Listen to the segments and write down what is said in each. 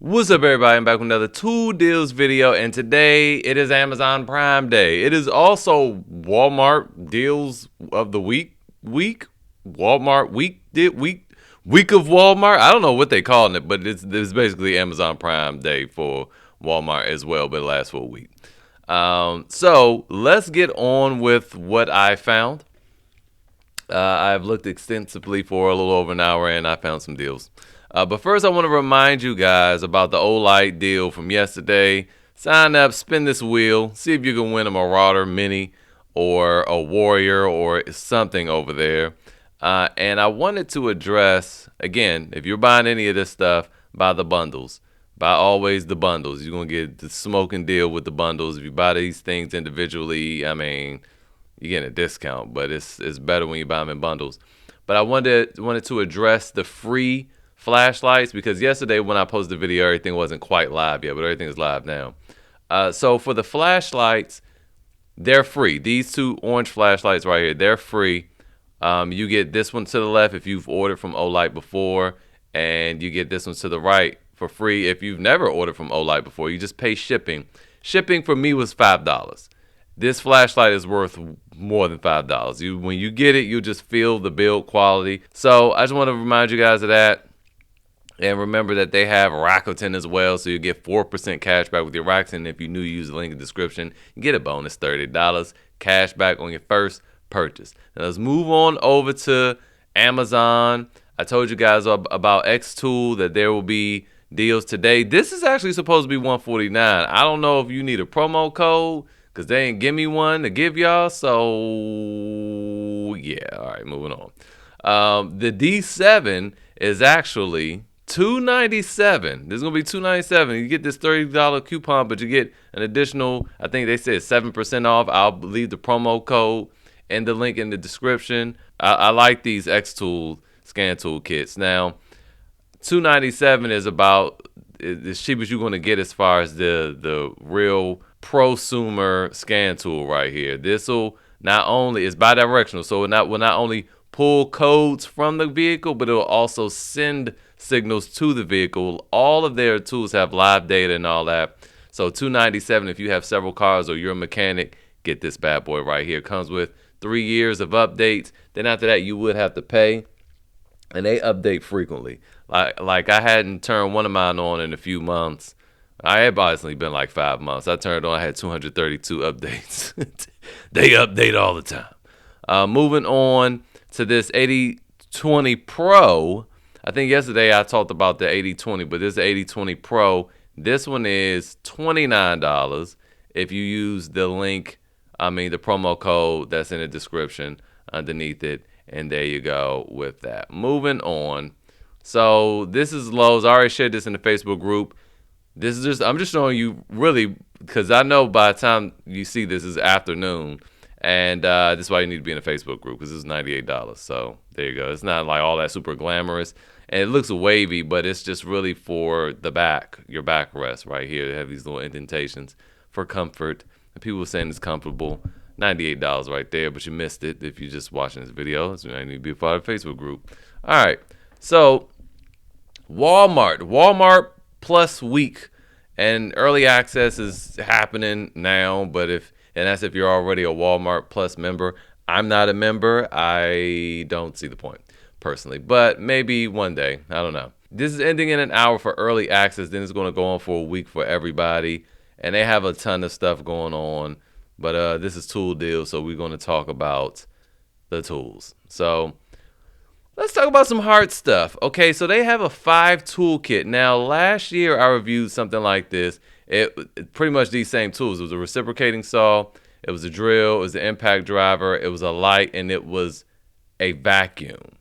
What's up, everybody? I'm back with another Tool Deals video, and today it is Amazon Prime Day. It is also Walmart Deals of the Week, Walmart Week of Walmart. I don't know what they calling it, but it's basically Amazon Prime Day for Walmart as well, but it lasts for a week. So let's get on with what I found. I've looked extensively for a little over an hour, and I found some deals. But first, I want to remind you guys about the Olight deal from yesterday. Sign up, spin this wheel, see if you can win a Marauder Mini or a Warrior or something over there. And I wanted to address, again, if you're buying any of this stuff, buy the bundles. Buy always the bundles. You're going to get the smoking deal with the bundles. If you buy these things individually, I mean, you get a discount, but it's better when you buy them in bundles. But I wanted to address the free flashlights because yesterday when I posted the video, everything wasn't quite live yet, but everything is live now. So for the flashlights, they're free. These two orange flashlights right here, they're free. You get this one to the left if you've ordered from Olight before, and you get this one to the right for free if you've never ordered from Olight before. You just pay shipping. Shipping for me was $5. This flashlight is worth more than $5. When you get it, you just feel the build quality. So I just want to remind you guys of that. And remember that they have Rakuten as well, so you get 4% cash back with your Rakuten. If you new, use the link in the description. You get a bonus $30 cash back on your first purchase. Now let's move on over to Amazon. I told you guys about Xtool that there will be deals today. This is actually supposed to be $149. I don't know if you need a promo code because they ain't give me one to give y'all. So yeah, all right, moving on. The D7 is actually $297. This is gonna be $297. You get this $30 coupon, but you get an additional, I think they said 7% off. I'll leave the promo code and the link in the description. I like these Xtool scan tool kits. Now, $297 is about as cheap as you're gonna get as far as the real prosumer scan tool right here. This will not only is bidirectional, so it will not only pull codes from the vehicle, but it will also send signals to the vehicle. All of their tools have live data and all that. So $297 if you have several cars or you're a mechanic, get this bad boy right here. Comes with 3 years of updates. Then after that, you would have to pay, and they update frequently. Like I hadn't turned one of mine on in a few months. I had obviously been like 5 months. I turned on, I had 232 updates. They update all the time. Moving on to this 8020 Pro. I think yesterday I talked about the 8020, but this is the 8020 Pro. This one is $29 if you use the link, the promo code that's in the description underneath it. And there you go with that. Moving on. So this is Lowe's. I already shared this in the Facebook group. I'm just showing you really because I know by the time you see this is afternoon. And this is why you need to be in a Facebook group because it's $98. So there you go. It's not like all that super glamorous. And it looks wavy, but it's just really for the back, your backrest right here. They have these little indentations for comfort. And people are saying it's comfortable. $98 right there, but you missed it if you're just watching this video. So you need to be a part of the Facebook group. All right. So Walmart Plus Week. And early access is happening now, and that's if you're already a Walmart Plus member. I'm not a member. I don't see the point, personally. But maybe one day. I don't know. This is ending in an hour for early access. Then it's going to go on for a week for everybody. And they have a ton of stuff going on. But this is Tool Deal, so we're going to talk about the tools. So let's talk about some hard stuff. Okay, so they have a 5 toolkit. Now, last year I reviewed something like this. It pretty much these same tools. It was a reciprocating saw, it was a drill, it was an impact driver, it was a light, and it was a vacuum.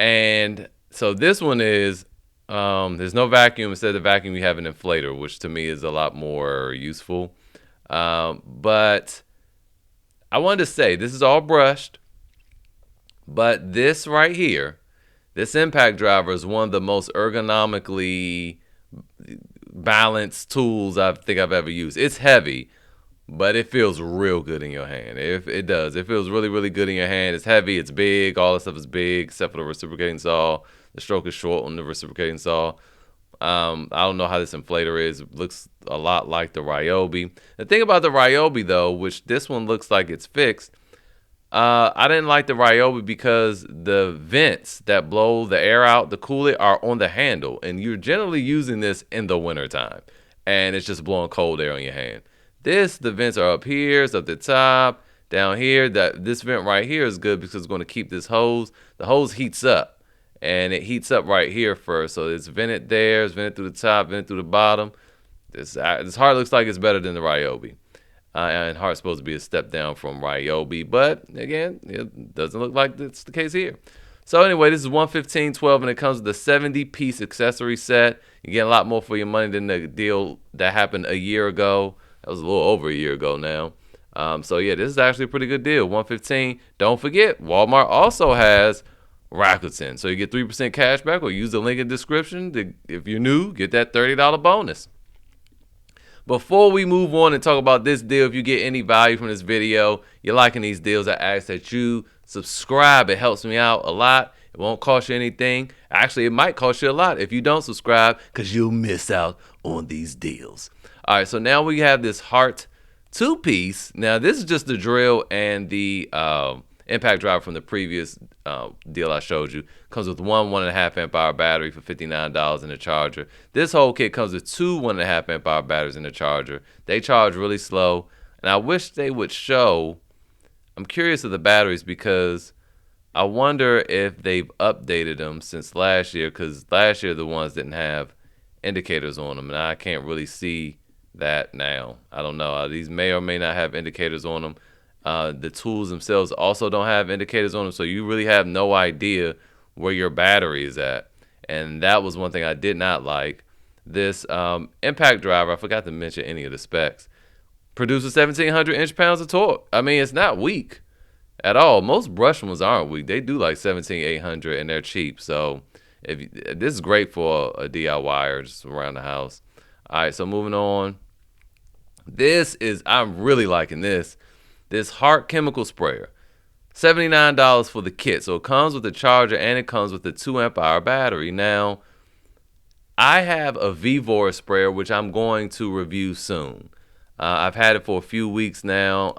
And so this one is, there's no vacuum. Instead of the vacuum, you have an inflator, which to me is a lot more useful. But I wanted to say, this is all brushed. But this right here, this impact driver is one of the most ergonomically balanced tools I think I've ever used. It's heavy, but it feels real good in your hand. It does. It feels really, really good in your hand. It's heavy. It's big. All this stuff is big, except for the reciprocating saw. The stroke is short on the reciprocating saw. I don't know how this inflator is. It looks a lot like the Ryobi. The thing about the Ryobi, though, which this one looks like it's fixed, I didn't like the Ryobi because the vents that blow the air out to cool it are on the handle, and you're generally using this in the wintertime, and it's just blowing cold air on your hand. The vents are up here, it's up the top, down here. This vent right here is good because it's going to keep the hose heats up, and it heats up right here first. So it's vented there, it's vented through the top, vented through the bottom. This heart looks like it's better than the Ryobi. And heart's supposed to be a step down from Ryobi, but again, it doesn't look like that's the case here. So anyway, this is $115.12, and it comes with a 70-piece accessory set. You get a lot more for your money than the deal that happened a year ago. That was a little over a year ago now. So yeah, this is actually a pretty good deal. $115. Don't forget, Walmart also has Rakuten, so you get 3% cash back, or use the link in the description. If you're new, get that $30 bonus. Before we move on and talk about this deal, if you get any value from this video, you're liking these deals, I ask that you subscribe. It helps me out a lot. It won't cost you anything. Actually, it might cost you a lot if you don't subscribe, because you'll miss out on these deals. All right, so now we have this Hart 2-piece. Now, this is just the drill and the impact driver from the previous deal I showed you. Comes with one 1.5 amp hour battery for $59 in the charger. This whole kit comes with two 1.5 amp hour batteries in the charger. They charge really slow, and I wish they would show. I'm curious of the batteries, because I wonder if they've updated them since last year, because last year the ones didn't have indicators on them, and I can't really see that now. I don't know. These may or may not have indicators on them. The tools themselves also don't have indicators on them, so you really have no idea where your battery is at. And that was one thing I did not like. This impact driver, I forgot to mention any of the specs, produces 1,700 inch-pounds of torque. I mean, it's not weak at all. Most brush ones aren't weak. They do like 17,800, and they're cheap. So this is great for a DIYer just around the house. All right, so moving on. I'm really liking this. This Hart chemical sprayer. $79 for the kit. So it comes with the charger, and it comes with the 2 amp hour battery. Now, I have a VEVOR sprayer, which I'm going to review soon. I've had it for a few weeks now,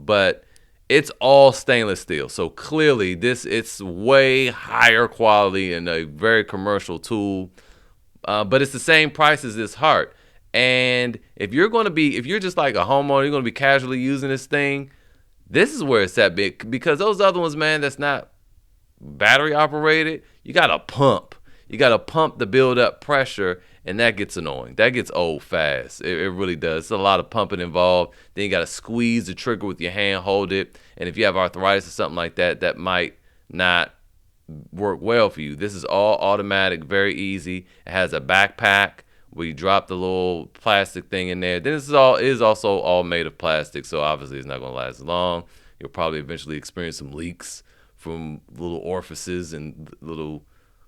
but it's all stainless steel. So clearly it's way higher quality and a very commercial tool. But it's the same price as this Hart. And if you're just like a homeowner, you're going to be casually using this thing, this is where it's at big, because those other ones, man, that's not battery operated, you got to pump. You got to pump to build up pressure, and that gets annoying. That gets old fast. It really does. It's a lot of pumping involved. Then you got to squeeze the trigger with your hand, hold it. And if you have arthritis or something like that, that might not work well for you. This is all automatic, very easy. It has a backpack where you drop the little plastic thing in there. Then is also all made of plastic, so obviously it's not going to last long. You'll probably eventually experience some leaks from little orifices and little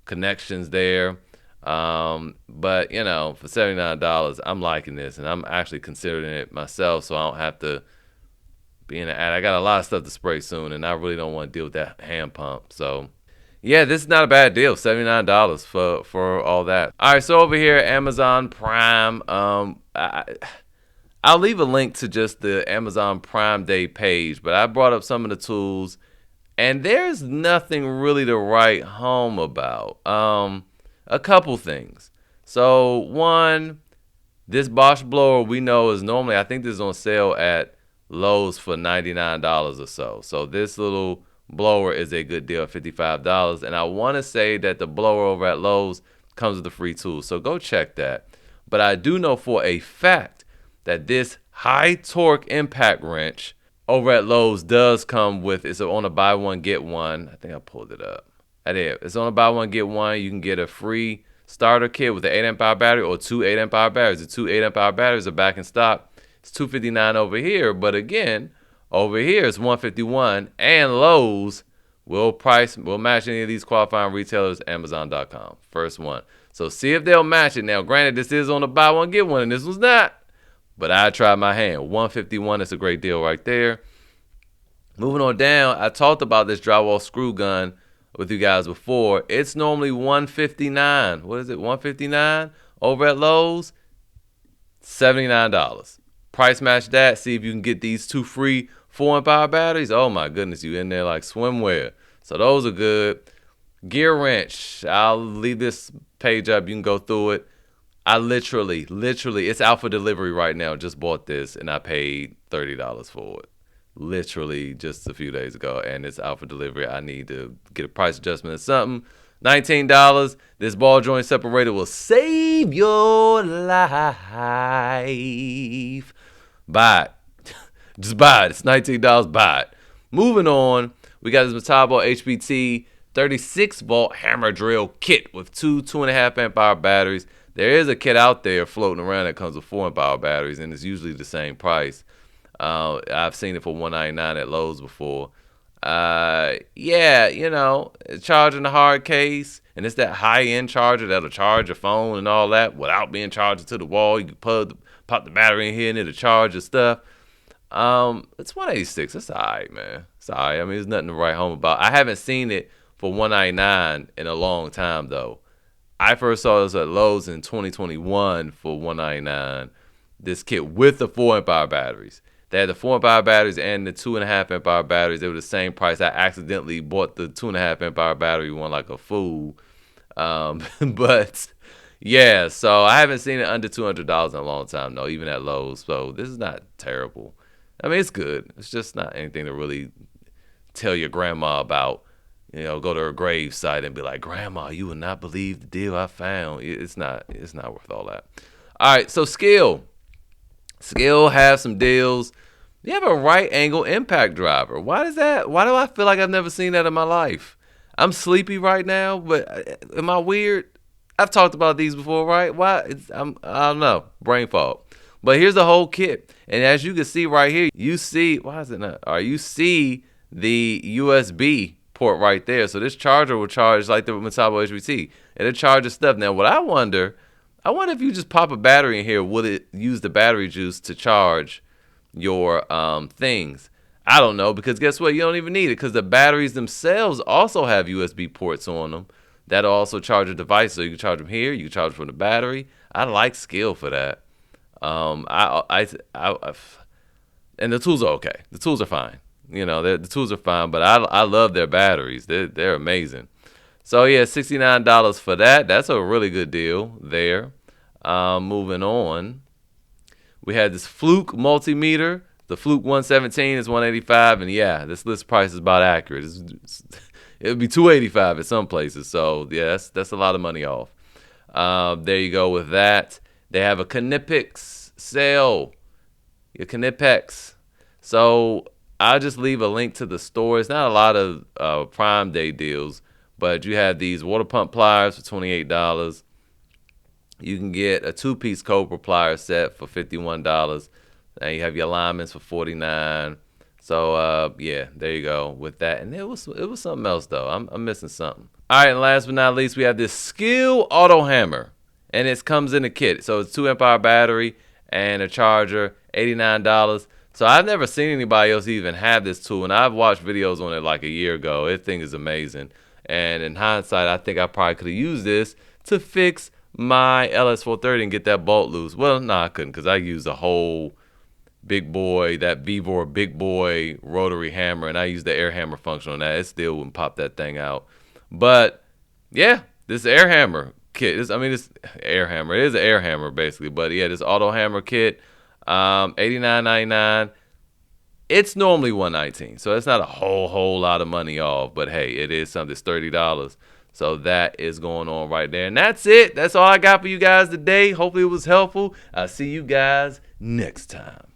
connections there. But you know, for $79, I'm liking this, and I'm actually considering it myself, so I don't have to be in an ad. I got a lot of stuff to spray soon, and I really don't want to deal with that hand pump. So yeah, this is not a bad deal. $79 for all that. All right, so over here, Amazon Prime. I'll leave a link to just the Amazon Prime Day page, but I brought up some of the tools, and there's nothing really to write home about. A couple things. So one, this Bosch blower we know is normally, I think this is on sale at Lowe's for $99 or so. So this little blower is a good deal at $55. And I want to say that the blower over at Lowe's comes with a free tool. So go check that. But I do know for a fact that this high torque impact wrench over at Lowe's does come with, it's on a buy one, get one. I think I pulled it up. It's on a buy one, get one. You can get a free starter kit with an 8 amp hour battery or two 8 amp hour batteries. The two 8 amp hour batteries are back in stock. It's $259 over here. But again, over here it's $151, and Lowe's will match any of these qualifying retailers, Amazon.com. First one. So see if they'll match it. Now, granted, this is on a buy one, get one, and this one's not. But I tried my hand. $151 is a great deal right there. Moving on down, I talked about this drywall screw gun with you guys before. It's normally $159. What is it? $159 over at Lowe's, $79. Price match that. See if you can get these 2 free 4-amp hour batteries. Oh my goodness, you in there like swimwear. So those are good. Gear wrench. I'll leave this page up. You can go through it. I literally, it's out for delivery right now. Just bought this and I paid $30 for it. Literally just a few days ago, and it's out for delivery. I need to get a price adjustment or something. $19. This ball joint separator will save your life. Buy it. Just buy it. It's $19. Buy it. Moving on, we got this Metabo HPT 36-volt hammer drill kit with 2.5 amp hour batteries. There is a kit out there floating around that comes with 4 amp hour batteries, and it's usually the same price. I've seen it for $199 at Lowe's before. Yeah, you know, charging the hard case, and it's that high-end charger that'll charge your phone and all that without being charged to the wall. You can pop the battery in here and it'll charge your stuff. It's $186. It's all right, man. It's all right. I mean, there's nothing to write home about. I haven't seen it for $199 in a long time, though. I first saw this at Lowe's in 2021 for $199. This kit with the 4 amp hour batteries. They had the 4 amp hour batteries and the 2.5 amp hour batteries. They were the same price. I accidentally bought the 2.5 amp hour battery one like a fool. But yeah, so I haven't seen it under $200 in a long time, though, even at Lowe's. So this is not terrible. I mean, it's good. It's just not anything to really tell your grandma about. You know, go to her grave site and be like, "Grandma, you would not believe the deal I found." It's not worth all that. All right, so Skil has some deals. You have a right angle impact driver. Why does that? Why do I feel like I've never seen that in my life? I'm sleepy right now, but am I weird? I've talked about these before, right? Why? I don't know, brain fog. But here's the whole kit, and as you can see right here, you see you see the USB port right there. So this charger will charge like the Metabo HPT. It'll charge the stuff. Now, what I wonder if you just pop a battery in here, will it use the battery juice to charge your things? I don't know, because guess what? You don't even need it, because the batteries themselves also have USB ports on them that'll also charge a device. So you can charge them here. You can charge from the battery. I like Skil for that. And the tools are okay. The tools are fine. You know, the tools are fine, but I love their batteries. They're amazing. So yeah, $69 for that. That's a really good deal there. Moving on, we had this Fluke multimeter. The Fluke 117 is $185, and yeah, this list price is about accurate. It would be $285 at some places. So yeah, that's a lot of money off. There you go with that. They have a Knipex sale. Your Knipex. So I'll just leave a link to the store. It's not a lot of Prime Day deals, but you have these water pump pliers for $28. You can get a 2-piece Cobra plier set for $51. And you have your alignments for $49. So yeah, there you go with that. And it was something else though. I'm missing something. All right, and last but not least, we have this Skil Auto Hammer, and it comes in a kit. So it's 2 amp hour battery and a charger, $89. So I've never seen anybody else even have this tool, and I've watched videos on it like a year ago. This thing is amazing. And in hindsight, I think I probably could have used this to fix my LS430 and get that bolt loose. Well, no, I couldn't, because I used a whole big boy, that Vevor big boy rotary hammer, and I used the air hammer function on that. It still wouldn't pop that thing out. But yeah, this air hammer kit, this air hammer. It is an air hammer basically, but yeah, this auto hammer kit, $89.99. It's normally $119, so it's not a whole lot of money off. But hey, it is something. It's $30. So that is going on right there. And that's it. That's all I got for you guys today. Hopefully it was helpful. I'll see you guys next time.